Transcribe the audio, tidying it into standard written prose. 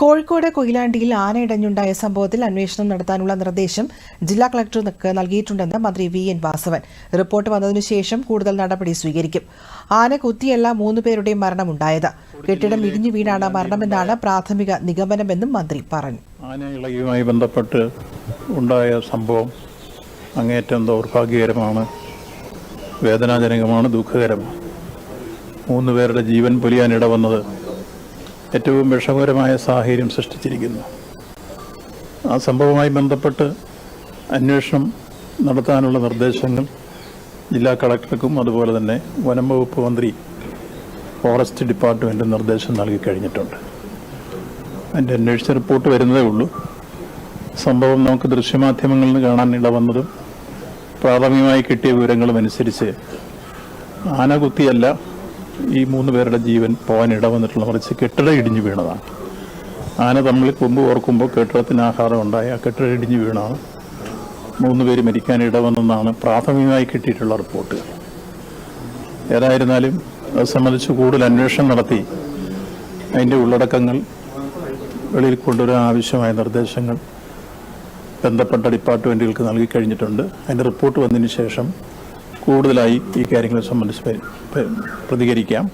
കോഴിക്കോട് കൊയിലാണ്ടിയിൽ ആനയിടഞ്ഞുണ്ടായ സംഭവത്തിൽ അന്വേഷണം നടത്താനുള്ള നിർദ്ദേശം ജില്ലാ കളക്ടർക്ക് നൽകിയിട്ടുണ്ടെന്ന് മന്ത്രി വി എൻ വാസവൻ. റിപ്പോർട്ട് വന്നതിനുശേഷം കൂടുതൽ നടപടി സ്വീകരിക്കും. ആന കുത്തിയല്ല 3 പേരുടെയും മരണമുണ്ടായത്. കെട്ടിടം ഇടിഞ്ഞു വീണാണ് മരണമെന്നാണ് പ്രാഥമിക നിഗമനമെന്നും മന്ത്രി പറഞ്ഞു. ആനയിളകിയുമായി ബന്ധപ്പെട്ട് ഉണ്ടായ സംഭവം അങ്ങേയറ്റം ദൗർഭാഗ്യകരമാണ്, വേദനാജനകമാണ്, ദുഃഖകരമാണ്. 3 പേരുടെ ജീവൻ പൊലിയാനിട വന്നത് ഏറ്റവും വിഷമകരമായ സാഹചര്യം സൃഷ്ടിച്ചിരിക്കുന്നു. ആ സംഭവവുമായി ബന്ധപ്പെട്ട് അന്വേഷണം നടത്താനുള്ള നിർദ്ദേശങ്ങൾ ജില്ലാ കളക്ടർക്കും അതുപോലെ തന്നെ വനം വകുപ്പ് മന്ത്രി ഫോറസ്റ്റ് ഡിപ്പാർട്ട്മെൻറ്റ് നിർദ്ദേശം നൽകിക്കഴിഞ്ഞിട്ടുണ്ട്. അതിൻ്റെ അന്വേഷണ റിപ്പോർട്ട് വരുന്നതേ ഉള്ളൂ. സംഭവം നമുക്ക് ദൃശ്യമാധ്യമങ്ങളിൽ നിന്ന് കാണാൻ ഇടവന്നതും പ്രാഥമികമായി കിട്ടിയ വിവരങ്ങളും അനുസരിച്ച് ആന കുത്തിയല്ല ഈ 3 പേരുടെ ജീവൻ പോകാൻ ഇടവന്നിട്ടുള്ള, മറിച്ച് കെട്ടിടം ഇടിഞ്ഞു വീണതാണ്. ആന തമ്മിൽ കൊമ്പ് ഓർക്കുമ്പോൾ കെട്ടിടത്തിന് ആഘാതം ഉണ്ടായി ആ കെട്ടിടം ഇടിഞ്ഞു വീണാണ് 3 പേര് മരിക്കാൻ ഇടവന്നെന്നാണ് പ്രാഥമികമായി കിട്ടിയിട്ടുള്ള റിപ്പോർട്ടുകൾ. ഏതായിരുന്നാലും അത് സംബന്ധിച്ച് കൂടുതൽ അന്വേഷണം നടത്തി അതിൻ്റെ ഉള്ളടക്കങ്ങൾ വെളിയിൽ കൊണ്ടുവരാൻ ആവശ്യമായ നിർദ്ദേശങ്ങൾ ബന്ധപ്പെട്ട ഡിപ്പാർട്ട്മെൻറ്റുകൾക്ക് നൽകിക്കഴിഞ്ഞിട്ടുണ്ട്. അതിൻ്റെ റിപ്പോർട്ട് വന്നതിന് ശേഷം കൂടുതലായി ഈ കാര്യങ്ങളെ സംബന്ധിച്ച് പ്രതികരിക്കാം.